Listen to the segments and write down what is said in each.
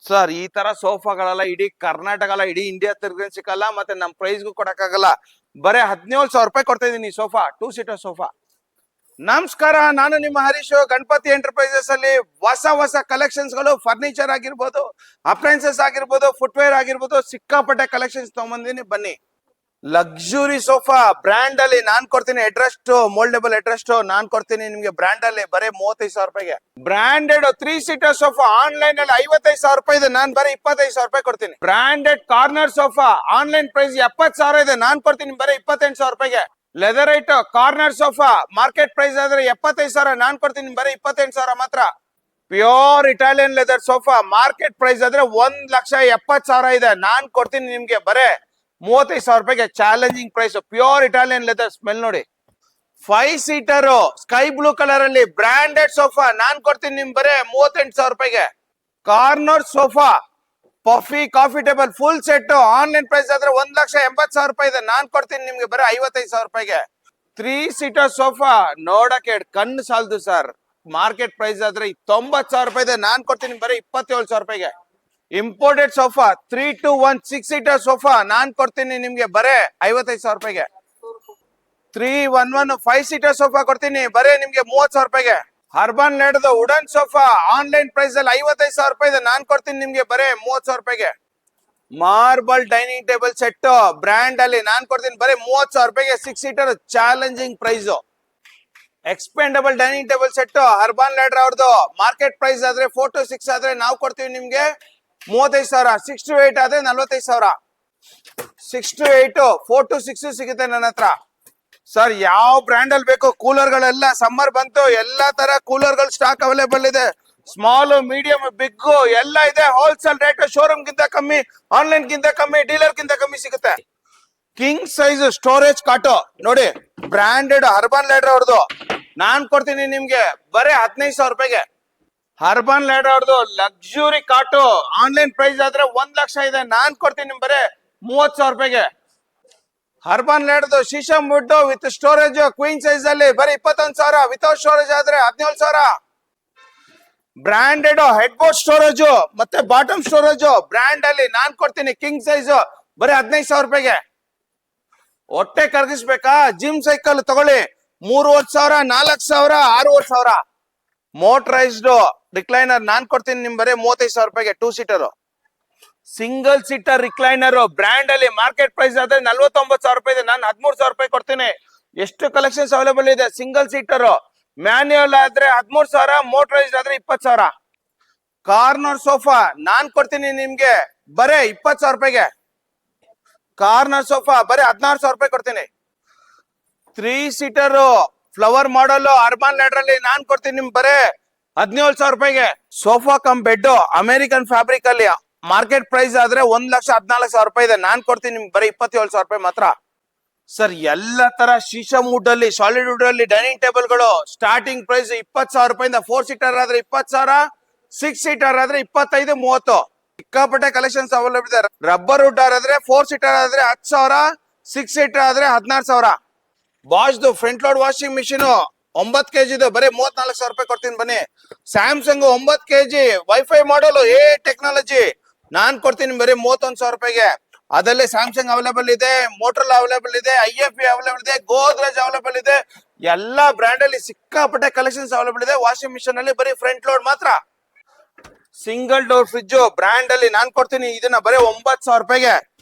Sir ಈ ತರ ಸೋಫಾಗಳೆಲ್ಲ ಇಡೀ ಕರ್ನಾಟಕ ಅಲ್ಲ, ಇಡೀ ಇಂಡಿಯಾ ತಿರ್ಗಿ ಸಿಕ್ಕಲ್ಲ, ಮತ್ತೆ ನಮ್ ಪ್ರೈಸ್ಗೂ ಕೊಡಕ್ಕಾಗಲ್ಲ. ಬರೇ 17,000 ರೂಪಾಯಿ ಕೊಡ್ತಾ ಇದೀನಿ ಸೋಫಾ, 2 ಸೀಟರ್ ಸೋಫಾ. ನಮಸ್ಕಾರ, ನಾನು ನಿಮ್ಮ ಹರೀಶ್. ಗಣಪತಿ ಎಂಟರ್ಪ್ರೈಸಸ್ ಅಲ್ಲಿ ಹೊಸ ಕಲೆಕ್ಷನ್ಸ್ ಗಳು, ಫರ್ನಿಚರ್ ಆಗಿರ್ಬೋದು, ಅಪ್ಲೈನ್ಸಸ್ ಆಗಿರ್ಬೋದು, ಫುಟ್ವೇರ್ ಆಗಿರ್ಬೋದು, ಸಿಕ್ಕಾಪಟ್ಟೆ ಕಲೆಕ್ಷನ್ಸ್ ತಗೊಂಬಂದಿನಿ, ಬನ್ನಿ. ಲಕ್ಸುರಿ ಸೋಫಾ ಬ್ರ್ಯಾಂಡ್ ಅಲ್ಲಿ ನಾನ್ ಕೊಡ್ತೀನಿ. ಹೆಡ್ರೆಸ್ಟ್, ಮೋಲ್ಡೇಬಲ್ ಹೆಡ್ರೆಸ್ಟ್ ನಾನ್ ಕೊಡ್ತೀನಿ ನಿಮ್ಗೆ ಬ್ರ್ಯಾಂಡ್ ಅಲ್ಲಿ ಬರೀ 35,000 ರೂಪಾಯಿಗೆ. ಬ್ರಾಂಡೆಡ್ 3 ಸೀಟರ್ ಸೋಫಾ ಆನ್ಲೈನ್ ಅಲ್ಲಿ 55,000 ರೂಪಾಯಿ ಇದೆ, ನಾನ್ ಬರೀ 25,000 ರೂಪಾಯಿ ಕೊಡ್ತೀನಿ. Branded corner sofa online price 70,000 ಇದೆ, ನಾನ್ ಕೊಡ್ತೀನಿ ಬರೀ 28,000 ರೂಪಾಯಿಗೆ. Leatherite corner sofa market price ಆದ್ರೆ 75,000, ನಾನ್ ಕೊಡ್ತೀನಿ ಬರೀ 28,000 ಮಾತ್ರ. Pure Italian leather sofa market price ಆದ್ರೆ 1,70,000 ಇದೆ, ನಾನ್ ಕೊಡ್ತೀನಿ ನಿಮ್ಗೆ ಬರೇ 35,000 ರೂಪಾಯಿಗೆ. Challenging price, pure Italian leather, smell ನೋಡಿ. 5 ಸೀಟರ್ ಸ್ಕೈ ಬ್ಲೂ ಕಲರ್ ಅಲ್ಲಿ ಬ್ರಾಂಡೆಡ್ ಸೋಫಾ ನಾನ್ ಕೊಡ್ತೀನಿ ನಿಮ್ ಬರೇ 38,000 ರೂಪಾಯಿಗೆ. Corner sofa puffy coffee table full set online price ಆದ್ರೆ 1,80,000 ರೂಪಾಯಿ ಇದೆ, ನಾನ್ ಕೊಡ್ತೀನಿ ನಿಮ್ಗೆ ಬರೀ 55,000 ರೂಪಾಯಿಗೆ. 3 ಸೀಟರ್ ಸೋಫಾ ನೋಡಕ್ಕೆ ಕಣ್ಣು ಸಾಲದು ಸರ್, ಮಾರ್ಕೆಟ್ ಪ್ರೈಸ್ ಆದ್ರೆ 90,000 ರೂಪಾಯಿ ಇದೆ, ನಾನ್ ಕೊಡ್ತೀನಿ ಬರೀ 27,000 ರೂಪಾಯಿಗೆ. ಇಂಪೋರ್ಟೆಡ್ ಸೋಫಾ 3-2-1 6 ಸೀಟರ್ ಸೋಫಾ ನಾನ್ ಕೊಡ್ತೀನಿ ನಿಮ್ಗೆ ಬರೇ 55,000 ರೂಪಾಯಿಗೆ. 3-1-1 5 ಸೀಟರ್ ಸೋಫಾ ಕೊಡ್ತೀನಿ ಬರೇ ನಿಮ್ಗೆ 30,000 ರೂಪಾಯಿಗೆ. ಅರ್ಬನ್ ಲ್ಯಾಡರ್ದು ವುಡನ್ ಸೋಫಾ ಆನ್ಲೈನ್ ಪ್ರೈಸ್ ಅಲ್ಲಿ 55,000 ರೂಪಾಯಿ ಇದೆ, ನಾನ್ ಕೊಡ್ತೀನಿ ನಿಮ್ಗೆ ಬರೇ 30,000 ರೂಪಾಯಿಗೆ. Marble dining table set brand ಅಲ್ಲಿ ನಾನ್ ಕೊಡ್ತೀನಿ ಬರೀ 30,000 ರೂಪಾಯಿಗೆ. 6 seater challenging price. Expendable dining table set Urban Ladder ಅವ್ರದ್ದು ಮಾರ್ಕೆಟ್ ಪ್ರೈಸ್ ಆದ್ರೆ 4-6 ಆದ್ರೆ ನಾವು ಕೊಡ್ತೀವಿ ನಿಮ್ಗೆ 35,000. 6-8 ಆದ್ರೆ 45,000. 6-8 4-6 ಸಿಗುತ್ತೆ ನನ್ನ ಹತ್ರ. ಸರ್ ಯಾವ ಬ್ರ್ಯಾಂಡ್ ಅಲ್ಲಿ ಬೇಕು ಕೂಲರ್ ಗಳೆಲ್ಲ, ಸಮ್ಮರ್ ಬಂತು, ಎಲ್ಲಾ ತರ ಕೂಲರ್ ಗಳು ಸ್ಟಾಕ್ ಅವೈಲೇಬಲ್ ಇದೆ. ಸ್ಮಾಲ್, ಮೀಡಿಯಂ, ಬಿಗ್ ಎಲ್ಲ ಇದೆ. ಹೋಲ್ಸೇಲ್ ರೇಟ್ ಶೋರೂಮ್ ಗಿಂತ ಕಮ್ಮಿ, ಆನ್ಲೈನ್ ಗಿಂತ ಕಮ್ಮಿ, ಡೀಲರ್ ಗಿಂತ ಕಮ್ಮಿ ಸಿಗುತ್ತೆ. ಕಿಂಗ್ ಸೈಜ್ ಸ್ಟೋರೇಜ್ ಕಾಟೋ ನೋಡಿ, ಬ್ರಾಂಡೆಡ್ ಅರ್ಬನ್ ಲ್ಯಾಡರ್ ಅವ್ರದ್ದು ನಾನ್ ಕೊಡ್ತೀನಿ ನಿಮ್ಗೆ ಬರೀ 15,000 ರೂಪಾಯಿಗೆ. ಅರ್ಬನ್ ಲ್ಯಾಡರ್ ಅವ್ರದ್ದು ಲಕ್ಸುರಿ ಕಾಟು ಆನ್ಲೈನ್ ಪ್ರೈಸ್ ಆದ್ರೆ 1,00,000 ಇದೆ, ನಾನ್ ಕೊಡ್ತೀನಿ ನಿಮ್ ಬರೀ 30,000 ರೂಪಾಯಿಗೆ. ಅರ್ಬನ್ ಲ್ಯಾಡರ್ದು sheesham wood with storage queen size ಅಲ್ಲಿ ಬರೀ 21,000, ವಿತೌಟ್ ಸ್ಟೋರೇಜ್ ಆದ್ರೆ 17,000. ಬ್ರಾಂಡೆಡ್ ಹೆಡ್ ಬೋರ್ಡ್ ಸ್ಟೋರೇಜ್ ಮತ್ತೆ ಬಾಟಮ್ ಸ್ಟೋರೇಜ್ ಬ್ರ್ಯಾಂಡ್ ಅಲ್ಲಿ ನಾನ್ ಕೊಡ್ತೀನಿ ಕಿಂಗ್ ಸೈಜ್ ಬರೀ 15,000 ರೂಪಾಯಿಗೆ. ಹೊಟ್ಟೆ ಕರಗಿಸ್ಬೇಕಾ, ಜಿಮ್ ಸೈಕಲ್ ತಗೊಳ್ಳಿ 3,500, 4,000, 6,500. ಮೋಟರೈಸ್ಡ್ ರಿಕ್ಲೈನರ್ ನಾನ್ ಕೊಡ್ತೀನಿ ನಿಮ್ ಬರೀ 35,000 ರೂಪಾಯಿಗೆ. 2 seater single seater recliner brand ಅಲ್ಲಿ ಮಾರ್ಕೆಟ್ ಪ್ರೈಸ್ ಆದ್ರೆ 49,000 ರೂಪಾಯಿ ಇದೆ, ನಾನು 13,000 ರೂಪಾಯಿ ಕೊಡ್ತೀನಿ. ಎಷ್ಟು ಕಲೆಕ್ಷನ್ಸ್ ಅವೈಲೇಬಲ್ ಇದೆ. ಸಿಂಗಲ್ ಸೀಟರ್ ಮ್ಯಾನ್ಯುಯಲ್ ಆದ್ರೆ 13,000, ಮೋಟರೈಸ್ಡ್ ಆದ್ರೆ 20,000. ಕಾರ್ನರ್ ಸೋಫಾ ನಾನ್ ಕೊಡ್ತೀನಿ ನಿಮ್ಗೆ ಬರೇ 20,000 ರೂಪಾಯಿಗೆ. ಕಾರ್ನರ್ ಸೋಫಾ ಬರೀ 16,000 ರೂಪಾಯಿ ಕೊಡ್ತೀನಿ. 3 seater flower model urban ladder ಅಲ್ಲಿ ನಾನ್ ಕೊಡ್ತೀನಿ ನಿಮ್ ಬರೇ 17,000 ರೂಪಾಯಿಗೆ. Sofa cum bed American fabric ಅಲ್ಲಿ ಮಾರ್ಕೆಟ್ ಪ್ರೈಸ್ ಆದ್ರೆ 1,14,000 ರೂಪಾಯಿ ಇದೆ, ನಾನ್ ಕೊಡ್ತೀನಿ ನಿಮ್ಗೆ ಬರೀ 27,000 ರೂಪಾಯಿ ಮಾತ್ರ. ಸರ್ ಎಲ್ಲ ತರ ಶೀಶಮ್ ವುಡ್ ಅಲ್ಲಿ, ಸಾಲಿಡ್ ವುಡ್ ಅಲ್ಲಿ ಡೈನಿಂಗ್ ಟೇಬಲ್ ಗಳು ಸ್ಟಾರ್ಟಿಂಗ್ ಪ್ರೈಸ್ 20,000 ರೂಪಾಯಿಂದ. 4 ಸೀಟರ್ ಆದ್ರೆ 20,000, 6 ಸೀಟರ್ ಆದ್ರೆ 25, 30. ಸಿಕ್ಕಾಪಟ್ಟೆ ಕಲೆಕ್ಷನ್ಸ್ ಅವೈಲೇಬಲ್ ಇದೆ. ರಬ್ಬರ್ ವುಡ್ ಆದ್ರೆ 4 ಸೀಟರ್ ಆದ್ರೆ 10,000, 6 ಸೀಟರ್ ಆದ್ರೆ 16,000. ಬಾಶ್ದು front load washing machine 9 kg ಬರೀ 34,000 ರೂಪಾಯಿ ಕೊಡ್ತೀನಿ ಬನ್ನಿ. Samsung 9 kg WiFi model a technology ನಾನ್ ಕೊಡ್ತೀನಿ ಬರೀ 31,000 ರೂಪಾಯಿಗೆ. ಅದಲ್ಲೇ ಸ್ಯಾಮ್ಸಂಗ್ ಅವೈಲೇಬಲ್ ಇದೆ, ಮೋಟೋರೋಲಾ ಅವೈಲೇಬಲ್ ಇದೆ, IFB ಅವೈಲೇಬಲ್ ಇದೆ, ಗೋದ್ರೇಜ್ ಅವೈಲೇಬಲ್ ಇದೆ. ಎಲ್ಲಾ ಬ್ರ್ಯಾಂಡ್ ಅಲ್ಲಿ ಸಿಕ್ಕಾಪಟ್ಟೆ ಕಲೆಕ್ಷನ್ಸ್ ಅವೈಲೇಬಲ್ ಇದೆ. ವಾಷಿಂಗ್ ಮಿಷಿನ್ ಅಲ್ಲಿ ಬರೀ ಫ್ರಂಟ್ ಲೋಡ್ ಮಾತ್ರ. ಸಿಂಗಲ್ ಡೋರ್ ಫ್ರಿಡ್ಜ್ ಬ್ರ್ಯಾಂಡ್ ಅಲ್ಲಿ ನಾನ್ ಕೊಡ್ತೀನಿ ಇದನ್ನ ಬರೀ 9,000 ರೂಪಾಯಿಗೆ.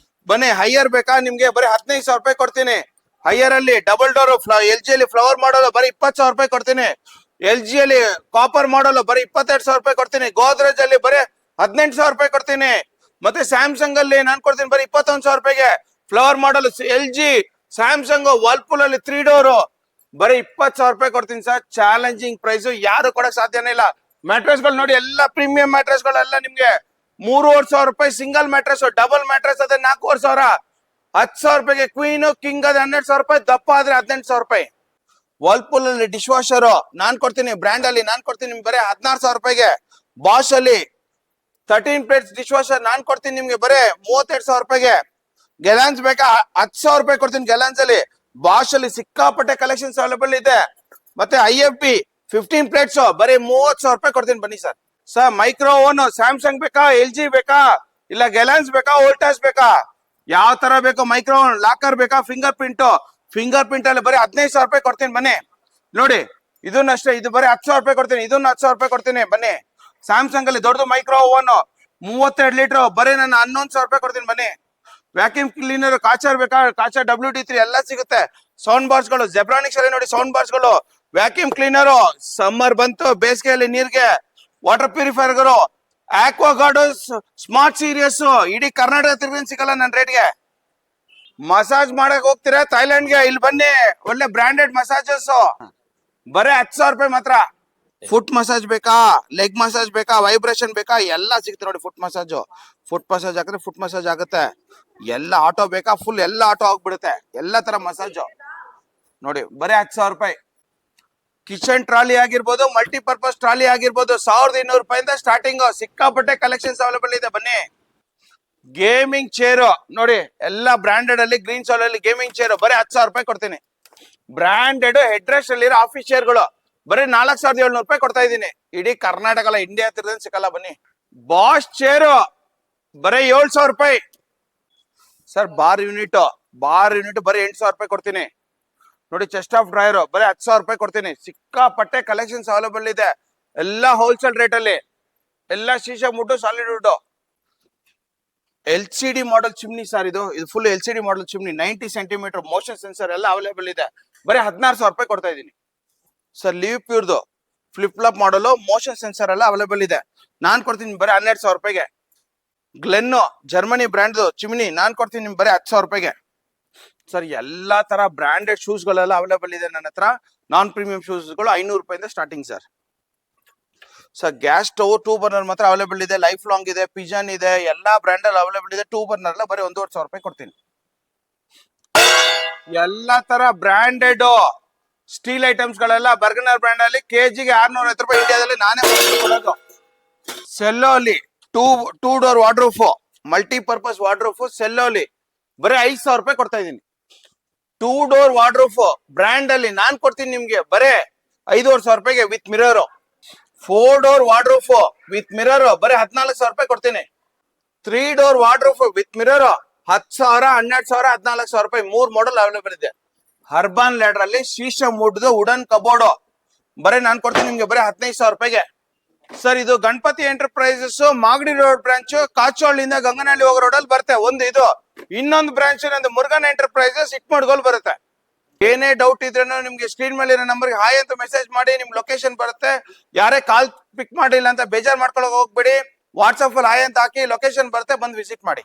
ಬನ್ನಿ. ಹೈಯರ್ ಬೇಕಾ ನಿಮ್ಗೆ ಬರೀ 15,000 ರೂಪಾಯಿ ಕೊಡ್ತೀನಿ. ಹೈಯರ್ ಅಲ್ಲಿ ಡಬಲ್ ಡೋರ್ LG ಅಲ್ಲಿ ಫ್ಲವರ್ ಮಾಡಲ್ ಬರೀ 20,000 ರೂಪಾಯಿ ಕೊಡ್ತೀನಿ. LG ಅಲ್ಲಿ ಕಾಪರ್ ಮಾಡಲ್ ಬರೀ 22,000 ರೂಪಾಯಿ ಕೊಡ್ತೀನಿ. ಗೋದ್ರೇಜ್ ಅಲ್ಲಿ ಬರೀ 18,000 ರೂಪಾಯಿ ಕೊಡ್ತೀನಿ. ಮತ್ತೆ ಸ್ಯಾಮ್ಸಂಗ್ ಅಲ್ಲಿ ನಾನ್ ಕೊಡ್ತೀನಿ ಬರೀ 21,000 ರೂಪಾಯಿಗೆ. ಫ್ಲವರ್ ಮಾಡಲ್ LG, ಸ್ಯಾಮ್ಸಂಗ್, ವರ್ಲ್ಪೂಲ್ ಅಲ್ಲಿ 3 ಡೋರ್ ಬರೀ 20,000 ರೂಪಾಯಿ ಕೊಡ್ತೀನಿ ಸರ್. ಚಾಲೆಂಜಿಂಗ್ ಪ್ರೈಸ್, ಯಾರು ಕೊಡಕ್ ಸಾಧ್ಯನೇ ಇಲ್ಲ. ಮ್ಯಾಟ್ರೆಸ್ ಗಳು ನೋಡಿ, ಎಲ್ಲ ಪ್ರೀಮಿಯಂ ಮ್ಯಾಟ್ರೆಸ್ ಗಳೆಲ್ಲ ನಿಮ್ಗೆ 3,500 ರೂಪಾಯಿ ಸಿಂಗಲ್ ಮ್ಯಾಟ್ರೆಸ್. ಡಬಲ್ ಮ್ಯಾಟ್ರೆಸ್ ಅದೇ 4,500. 10,000 ರೂಪಾಯಿಗೆ ಕ್ವೀನ್, ಕಿಂಗ್ ಅದೇ 12,000 ರೂಪಾಯಿ, ದಪ್ಪ ಆದ್ರೆ 18,000 ರೂಪಾಯಿ. ವರ್ಲ್ಪೂಲ್ ಅಲ್ಲಿ ಡಿಶ್ ವಾಷರ್ ನಾನ್ ಕೊಡ್ತೀನಿ ಬ್ರ್ಯಾಂಡ್ ಅಲ್ಲಿ ನಾನ್ ಕೊಡ್ತೀನಿ ನಿಮ್ಗೆ ಬರೀ 16,000 ರೂಪಾಯಿಗೆ. ಬಾಷ್ ಅಲ್ಲಿ 13 ಪ್ಲೇಟ್ಸ್ ಡಿಶ್ ವಾಷರ್ ನಾನ್ ಕೊಡ್ತೀನಿ ನಿಮ್ಗೆ ಬರೀ 32,000 ರೂಪಾಯಿಗೆ. ಗೆಲಾನ್ಸ್ ಬೇಕಾ 10,000 ರೂಪಾಯಿ ಕೊಡ್ತೀನಿ ಗೆಲಾನ್ಸ್ ಅಲ್ಲಿ. ಬಾಷ್ ಅಲ್ಲಿ ಸಿಕ್ಕಾಪಟ್ಟೆ ಕಲೆಕ್ಷನ್ಸ್ ಅವೈಲೇಬಲ್ ಇದೆ. ಮತ್ತೆ IFB 15 ಪ್ಲೇಟ್ಸ್ ಬರೀ 30,000 ರೂಪಾಯಿ ಕೊಡ್ತೀನಿ ಬನ್ನಿ sir. Sir micro own Samsung ಬೇಕಾ, LG ಬೇಕಾ, ಇಲ್ಲ ಗೆಲಾನ್ಸ್ ಬೇಕಾ, ವೋಲ್ಟಾಸ್ ಬೇಕಾ, ಯಾವ ತರ ಬೇಕು? ಮೈಕ್ರೋ ಓನ್ ಲಾಕರ್ ಬೇಕಾ, ಫಿಂಗರ್ ಪ್ರಿಂಟ್ ಅಲ್ಲಿ ಬರೀ 15,000 ರೂಪಾಯಿ ಕೊಡ್ತೀನಿ ಬನ್ನಿ ನೋಡಿ. ಇದನ್ನ ಅಷ್ಟೇ, ಇದು ಬರೀ 10,000 ರೂಪಾಯಿ ಕೊಡ್ತೀನಿ, ಇದನ್ನ 10,000 ರೂಪಾಯಿ ಕೊಡ್ತೀನಿ ಬನ್ನಿ. ಸ್ಯಾಮ್ಸಂಗ್ ಅಲ್ಲಿ ದೊಡ್ಡದು ಮೈಕ್ರೋ ಓನ್ 32 ಲೀಟರ್ ಬರೀ ನಾನು 11,000 ರೂಪಾಯಿ ಕೊಡ್ತೀನಿ ಬನ್ನಿ. ವ್ಯಾಕ್ಯೂಮ್ ಕ್ಲೀನರ್ ಕಾಚರ್ ಬೇಕಾ, ಕಾಚರ್ WD3 ಎಲ್ಲ ಸಿಗುತ್ತೆ. ಸೌಂಡ್ ಬಾರ್ಸ್ ಗಳು ಜೆಬ್ರಾನಿಕ್ಸ್ ಅಲ್ಲಿ ನೋಡಿ, ಸೌಂಡ್ ಬಾರ್ಸ್ ಗಳು, ವ್ಯಾಕ್ಯೂಮ್ ಕ್ಲೀನರ್, ಸಮ್ಮರ್ ಬಂತು ಬೇಸಿಗೆಯಲ್ಲಿ ನೀರ್ಗೆ, ವಾಟರ್ ಪ್ಯೂರಿಫೈರ್ ಗಳು, ಆಕ್ವಾ ಗಾರ್ಡ್, ಸ್ಮಾರ್ಟ್ ಸೀರಿಯಸ್, ಇಡೀ ಕರ್ನಾಟಕ ತಿರ್ಗಿ ಸಿಗಲ್ಲ ನನ್ನ ರೇಟ್ಗೆ. ಮಸಾಜ್ ಮಾಡಕ್ ಹೋಗ್ತೀರಾ ಥೈಲ್ಯಾಂಡ್ಗೆ, ಇಲ್ಲಿ ಬನ್ನಿ, ಒಳ್ಳೆ ಬ್ರಾಂಡೆಡ್ ಮಸಾಜಸ್ ಬರೀ 10,000 ರೂಪಾಯಿ ಮಾತ್ರ. ಫುಟ್ ಮಸಾಜ್ ಬೇಕಾ, ಲೆಗ್ ಮಸಾಜ್ ಬೇಕಾ, ವೈಬ್ರೇಷನ್ ಬೇಕಾ, ಎಲ್ಲ ಸಿಗುತ್ತೆ ನೋಡಿ. ಫುಟ್ ಮಸಾಜ್ ಹಾಕಿದ್ರೆ ಫುಟ್ ಮಸಾಜ್ ಆಗುತ್ತೆ. ಎಲ್ಲ ಆಟೋ ಬೇಕಾ, ಫುಲ್ ಎಲ್ಲ ಆಟೋ ಆಗ್ಬಿಡುತ್ತೆ, ಎಲ್ಲ ತರ ಮಸಾಜ್ ನೋಡಿ ಬರೀ 10,000 ರೂಪಾಯಿ. ಕಿಚನ್ ಟ್ರಾಲಿ ಆಗಿರ್ಬೋದು, ಮಲ್ಟಿಪರ್ಪಸ್ ಟ್ರಾಲಿ ಆಗಿರ್ಬೋದು, 1,200 ರೂಪಾಯಿಂದ ಸ್ಟಾರ್ಟಿಂಗ್. ಸಿಕ್ಕಾಪಟ್ಟೆ ಕಲೆಕ್ಷನ್ಸ್ ಅವೈಲೇಬಲ್ ಇದೆ ಬನ್ನಿ. ಗೇಮಿಂಗ್ ಚೇರ್ ನೋಡಿ, ಎಲ್ಲ ಬ್ರಾಂಡೆಡ್ ಅಲ್ಲಿ, ಗ್ರೀನ್ ಸಾಲ್ ಅಲ್ಲಿ ಗೇಮಿಂಗ್ ಚೇರ್ ಬರೀ 10,000 ರೂಪಾಯಿ ಕೊಡ್ತೀನಿ. ಬ್ರಾಂಡೆಡ್ ಹೆಡ್ ರೆಸ್ಟ್ ಅಲ್ಲಿ ಆಫೀಸ್ ಚೇರ್ ಗಳು ಬರೀ 4,700 ರೂಪಾಯಿ ಕೊಡ್ತಾ ಇದ್ದೀನಿ. ಇಡೀ ಕರ್ನಾಟಕ ಅಲ್ಲ, ಇಂಡಿಯಾ ತಿರ್ಗನ್ ಸಿಕ್ಕಲ್ಲ ಬನ್ನಿ. ಬಾಸ್ ಚೇರ್ ಬರೀ 7,000 ರೂಪಾಯಿ. ಸರ್ ಬಾರ್ ಯೂನಿಟ್ ಬರೀ 8,000 ರೂಪಾಯಿ ಕೊಡ್ತೀನಿ ನೋಡಿ. ಚೆಸ್ಟ್ ಆಫ್ ಡ್ರೈಯರ್ ಬರೀ 10,000 ರೂಪಾಯಿ ಕೊಡ್ತೀನಿ. ಸಿಕ್ಕಾಪಟ್ಟೆ ಕಲೆಕ್ಷನ್ಸ್ ಅವೈಲೇಬಲ್ ಇದೆ, ಎಲ್ಲ ಹೋಲ್ಸೇಲ್ ರೇಟ್ ಅಲ್ಲಿ, ಎಲ್ಲ ಶೀಶಾ ಮುಡ್ಡು, solid wood. LCD model chimney sir, ಇದು full LCD model chimney, 90 centimetre, motion sensor ಎಲ್ಲ ಅವೈಲೇಬಲ್ ಇದೆ. ಬರೀ 16,000 ರೂಪಾಯಿ ಕೊಡ್ತಾ ಇದ್ದೀನಿ ಸರ್. ಲಿವ್ ಪ್ಯೂರ್ದು ಫ್ಲಿಪ್ ಫ್ಲಾಪ್ ಮಾಡಲು, ಮೋಷನ್ ಸೆನ್ಸರ್ ಎಲ್ಲ ಅವೈಲೇಬಲ್ ಇದೆ. ನಾನ್ ಕೊಡ್ತೀನಿ ಬರೀ 12,000 ರೂಪಾಯಿಗೆ. ಗ್ಲೆನ್ನು ಜರ್ಮನಿ ಬ್ರ್ಯಾಂಡ್ ಚಿಮ್ನಿ ನಾನ್ ಕೊಡ್ತೀನಿ ನಿಮ್ಗೆ ಬರೀ 10,000 ರೂಪಾಯಿಗೆ. ಸರ್ ಎಲ್ಲಾ ತರ ಬ್ರಾಂಡೆಡ್ ಶೂಸ್ ಗಳೆಲ್ಲ ಅವೈಲೇಬಲ್ ಇದೆ ನನ್ನ ಹತ್ರ. ನಾನ್ ಪ್ರೀಮಿಯಂ ಶೂಸ್ ಗಳು 500 ರೂಪಾಯಿಂದ starting sir. Sir gas stove 2 burner ಮಾತ್ರ ಅವೈಲೇಬಲ್ ಇದೆ, ಲೈಫ್ ಲಾಂಗ್ ಇದೆ, ಪಿಜನ್ ಇದೆ, ಎಲ್ಲಾ ಬ್ರ್ಯಾಂಡ್ ಅಲ್ಲಿ ಅವೈಲೇಬಲ್ ಇದೆ. 2 ಬರ್ನರ್ ಎಲ್ಲ ಬರೀ 1,500 ರೂಪಾಯಿ ಕೊಡ್ತೀನಿ. ಎಲ್ಲಾ ತರ ಬ್ರಾಂಡೆಡ್ ಸ್ಟೀಲ್ ಐಟಮ್ಸ್ ಗಳೆಲ್ಲ ಬರ್ಗನರ್ ಬ್ರ್ಯಾಂಡ್ ಅಲ್ಲಿ ಕೆಜಿಗೆ 650 ರೂಪಾಯಿ ಇಂಡಿಯಾದಲ್ಲಿ ನಾನೇ ಕೊಡೋದು. ಸೆಲ್ಲೋ ಅಲ್ಲಿ two door wardrobe, multipurpose wardrobe cello ಅಲ್ಲಿ ಬರೀ 5,000 ರೂಪಾಯಿ ಕೊಡ್ತಾ ಇದ್ದೀನಿ. 2 ಡೋರ್ ವಾರ್ಡ್ರೂಫ್ ಬ್ರ್ಯಾಂಡ್ ಅಲ್ಲಿ ನಾನ್ ಕೊಡ್ತೀನಿ ನಿಮ್ಗೆ ಬರೀ 5,500 ರೂಪಾಯಿಗೆ with mirror. 4 door wardrobe with mirror ಬರೀ 14,000 ರೂಪಾಯಿ ಕೊಡ್ತೀನಿ. 3 ಡೋರ್ ವಾರ್ಡ್ರೂಫ್ ವಿತ್ ಮಿರರ್ 10,000, 12,000, 14,000 ರೂಪಾಯಿ. 3 ಮಾಡೆಲ್ ಅವೈಲೇಬಲ್ ಇದೆ. ಅರ್ಬನ್ ಲ್ಯಾಡರ್ ಅಲ್ಲಿ ಶೀಶಾ ಮುಡ್ದು ವುಡನ್ ಕಬೋರ್ಡ್ ಬರೀ ನಾನ್ ಕೊಡ್ತೀನಿ ನಿಮ್ಗೆ ಬರೀ 15,000 ರೂಪಾಯಿಗೆ. ಸರ್ ಇದು Ganapati Enterprises Magadi road branch, ಕಾಚೋಳಿಂದ ಗಂಗನಹಳ್ಳಿ ಹೋಗೋ ರೋಡ್ ಅಲ್ಲಿ ಬರುತ್ತೆ ಒಂದು. ಇದು ಇನ್ನೊಂದು ಬ್ರಾಂಚ್ ನಂದು ಮುರುಗನ್ ಎಂಟರ್ಪ್ರೈಸಸ್ ಇಟ್ಮಡ್ಗೋಲ್ ಬರುತ್ತೆ. ಏನೇ ಡೌಟ್ ಇದ್ರೂ ನಿಮ್ಗೆ ಸ್ಕ್ರೀನ್ ಮೇಲೆ ಇರೋ ನಂಬರ್ಗೆ ಹಾಯ್ ಅಂತ ಮೆಸೇಜ್ ಮಾಡಿ, ನಿಮ್ ಲೊಕೇಶನ್ ಬರುತ್ತೆ. ಯಾರೇ ಕಾಲ್ ಪಿಕ್ ಮಾಡಿಲ್ಲ ಅಂತ ಬೇಜಾರ್ ಮಾಡ್ಕೊಳಕ್ ಹೋಗ್ಬೇಡಿ. ವಾಟ್ಸ್ಆಪ್ ಅಲ್ಲಿ ಹಾಯ್ ಅಂತ ಹಾಕಿ, ಲೊಕೇಶನ್ ಬರುತ್ತೆ, ಬಂದು ವಿಸಿಟ್ ಮಾಡಿ.